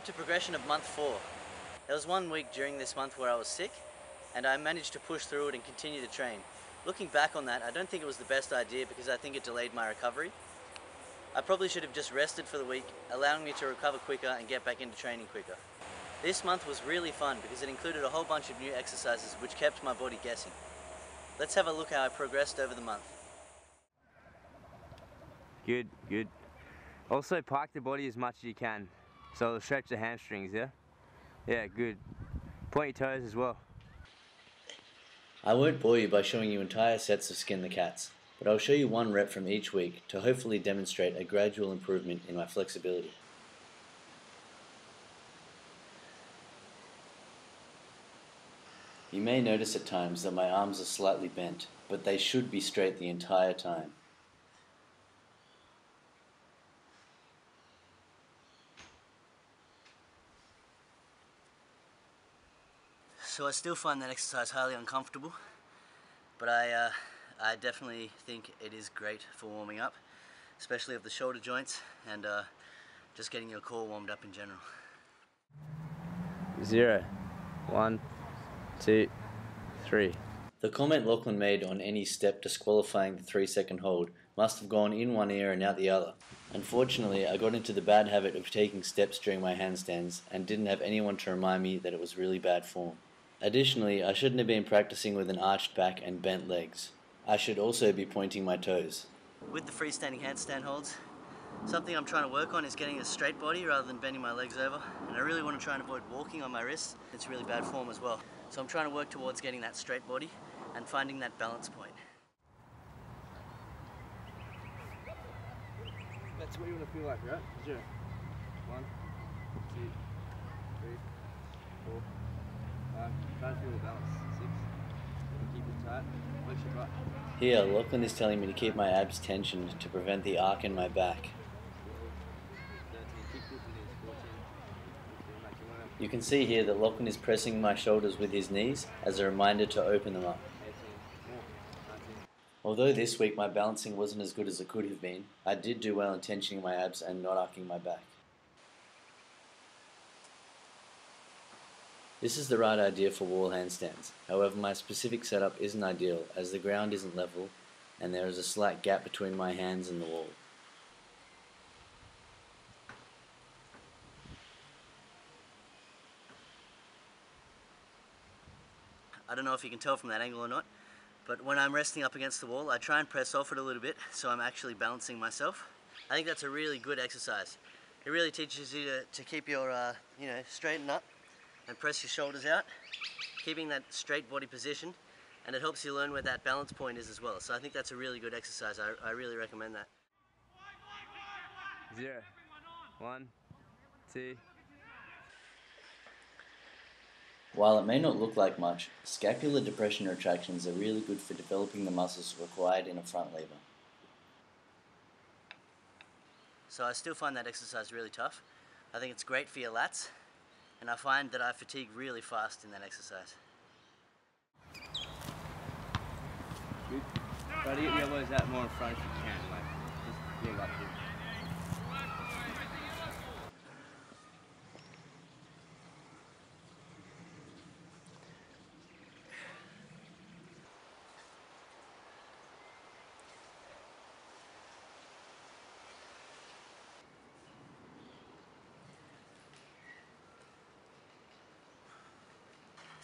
Welcome to progression of month 4. There was 1 week during this month where I was sick, and I managed to push through it and continue to train. Looking back on that, I don't think it was the best idea because I think it delayed my recovery. I probably should have just rested for the week, allowing me to recover quicker and get back into training quicker. This month was really fun because it included a whole bunch of new exercises which kept my body guessing. Let's have a look how I progressed over the month. Good, good. Also park the body as much as you can, so it'll stretch the hamstrings, yeah? Yeah, good. Point your toes as well. I won't bore you by showing you entire sets of Skin the Cats, but I'll show you 1 rep from each week to hopefully demonstrate a gradual improvement in my flexibility. You may notice at times that my arms are slightly bent, but they should be straight the entire time. So I still find that exercise highly uncomfortable, but I definitely think it is great for warming up, especially of the shoulder joints and just getting your core warmed up in general. 0, 1, 2, 3. The comment Lachlan made on any step disqualifying the 3-second hold must have gone in one ear and out the other. Unfortunately, I got into the bad habit of taking steps during my handstands and didn't have anyone to remind me that it was really bad form. Additionally, I shouldn't have been practicing with an arched back and bent legs. I should also be pointing my toes. With the freestanding handstand holds, something I'm trying to work on is getting a straight body rather than bending my legs over, and I really want to try and avoid walking on my wrists. It's really bad form as well. So I'm trying to work towards getting that straight body and finding that balance point. That's what you want to feel like, right? 0, 1, 2, 3, 4, 5. Try to feel the balance. 6. Keep it tight. Flex your butt. Here, Lachlan is telling me to keep my abs tensioned to prevent the arc in my back. 13. Keep pushing this. 14. 15. Like you want to. You can see here that Lachlan is pressing my shoulders with his knees as a reminder to open them up. 18. More. 19. Although this week my balancing wasn't as good as it could have been, I did do well in tensioning my abs and not arcing my back. This is the right idea for wall handstands. However, my specific setup isn't ideal as the ground isn't level and there is a slight gap between my hands and the wall. I don't know if you can tell from that angle or not, but when I'm resting up against the wall, I try and press off it a little bit so I'm actually balancing myself. I think that's a really good exercise. It really teaches you to keep your, straighten up and press your shoulders out, keeping that straight body position, and it helps you learn where that balance point is as well. So I think that's a really good exercise. I really recommend that. 0, 1, 2. While it may not look like much, scapular depression retractions are really good for developing the muscles required in a front lever. So I still find that exercise really tough. I think it's great for your lats, and I find that I fatigue really fast in that exercise. Good. Try to get the elbows out more in front if you can, like, just build up here.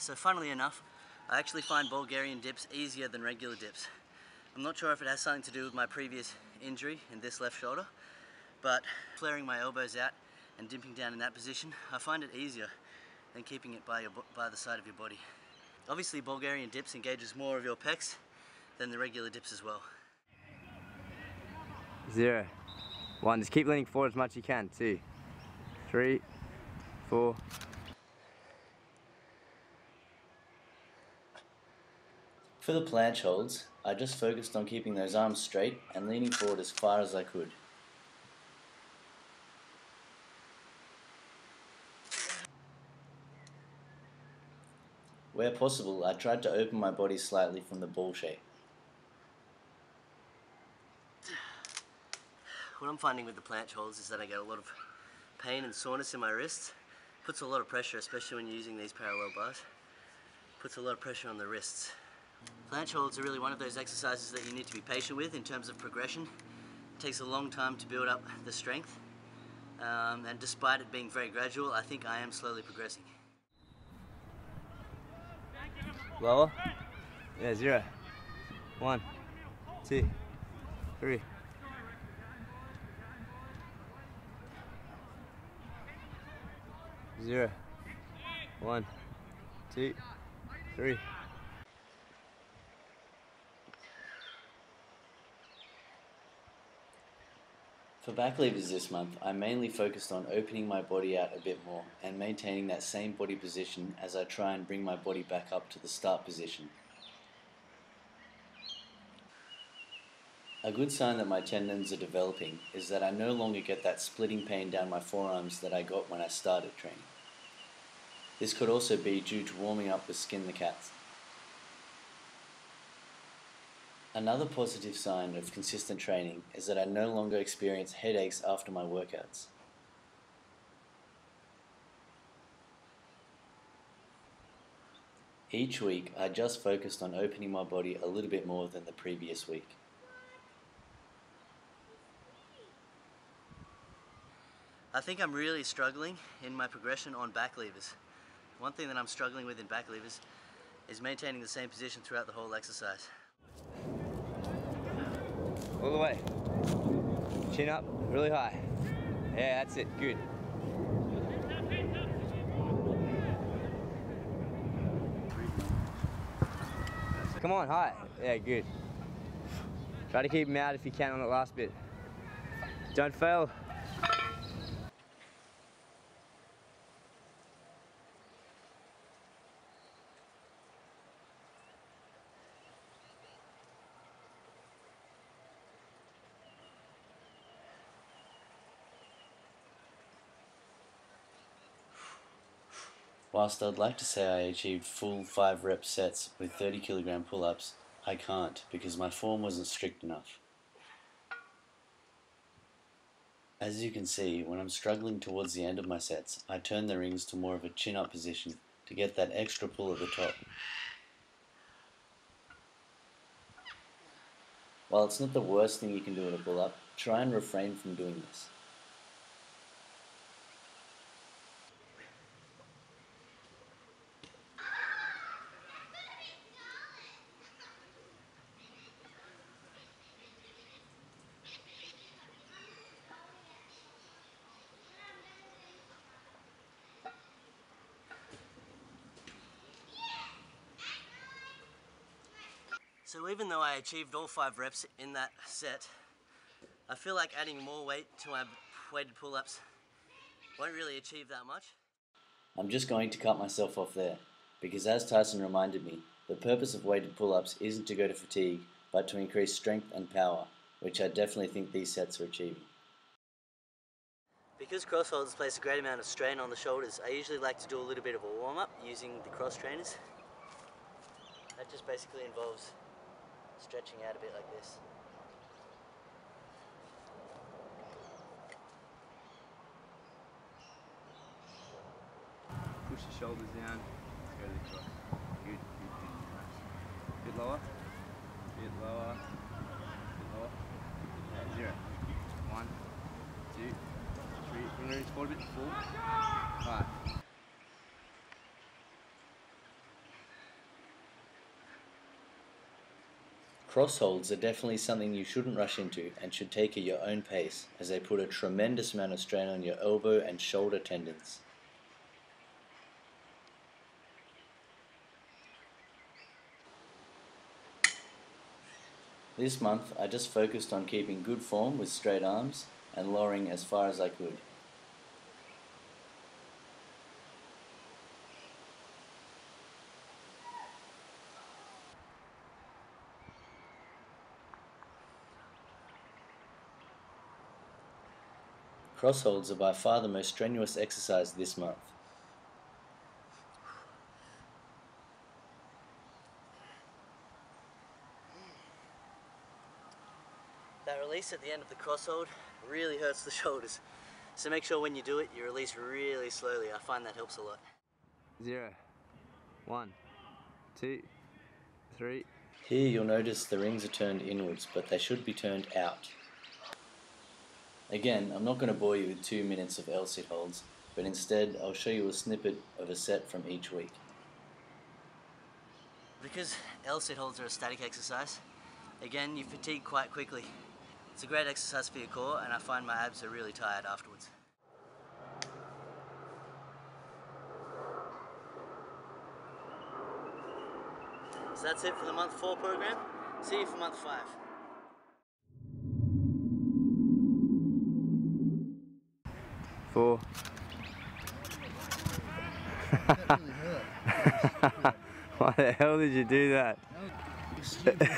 So funnily enough, I actually find Bulgarian dips easier than regular dips. I'm not sure if it has something to do with my previous injury in this left shoulder, but flaring my elbows out and dipping down in that position, I find it easier than keeping it by the side of your body. Obviously Bulgarian dips engages more of your pecs than the regular dips as well. 0, 1. Just keep leaning forward as much as you can. 2, 3, 4. For the planche holds, I just focused on keeping those arms straight and leaning forward as far as I could. Where possible, I tried to open my body slightly from the ball shape. What I'm finding with the planche holds is that I get a lot of pain and soreness in my wrists, puts a lot of pressure, especially when you're using these parallel bars. Puts a lot of pressure on the wrists. Flange holds are really one of those exercises that you need to be patient with in terms of progression. It takes a long time to build up the strength, and despite it being very gradual, I think I am slowly progressing. Lower. Yeah, 0. 1, 2, 3. Zero. 1, 2, 3. For back levers this month, I mainly focused on opening my body out a bit more and maintaining that same body position as I try and bring my body back up to the start position. A good sign that my tendons are developing is that I no longer get that splitting pain down my forearms that I got when I started training. This could also be due to warming up with Skin the Cats. Another positive sign of consistent training is that I no longer experience headaches after my workouts. Each week, I just focused on opening my body a little bit more than the previous week. I think I'm really struggling in my progression on back levers. One thing that I'm struggling with in back levers is maintaining the same position throughout the whole exercise. All the way. Chin up, really high. Yeah, that's it, good. Come on, high. Yeah, good. Try to keep them out if you can on the last bit. Don't fail. Whilst I'd like to say I achieved full 5 rep sets with 30 kilogram pull-ups, I can't because my form wasn't strict enough. As you can see, when I'm struggling towards the end of my sets, I turn the rings to more of a chin-up position to get that extra pull at the top. While it's not the worst thing you can do in a pull-up, try and refrain from doing this. So even though I achieved all 5 reps in that set, I feel like adding more weight to my weighted pull-ups won't really achieve that much. I'm just going to cut myself off there, because as Tyson reminded me, the purpose of weighted pull-ups isn't to go to fatigue, but to increase strength and power, which I definitely think these sets are achieving. Because cross holders place a great amount of strain on the shoulders, I usually like to do a little bit of a warm-up using the cross trainers. That just basically involves stretching out a bit like this. Push the shoulders down. Let's go to the cross. Good, good, good. Bit lower. Bit lower. Bit lower. Yeah, 0. 1, 2, 3. Bring the rings forward a bit. 4, 5. Cross holds are definitely something you shouldn't rush into and should take at your own pace, as they put a tremendous amount of strain on your elbow and shoulder tendons. This month I just focused on keeping good form with straight arms and lowering as far as I could. Cross holds are by far the most strenuous exercise this month. That release at the end of the cross hold really hurts the shoulders. So make sure when you do it, you release really slowly. I find that helps a lot. 0, 1, 2, 3. Here you'll notice the rings are turned inwards, but they should be turned out. Again, I'm not going to bore you with 2 minutes of L-sit holds, but instead I'll show you a snippet of a set from each week. Because L-sit holds are a static exercise, again, you fatigue quite quickly. It's a great exercise for your core, and I find my abs are really tired afterwards. So that's it for the month 4 program. See you for month 5. 4. That really hurt. Why the hell did you do that? That was stupid.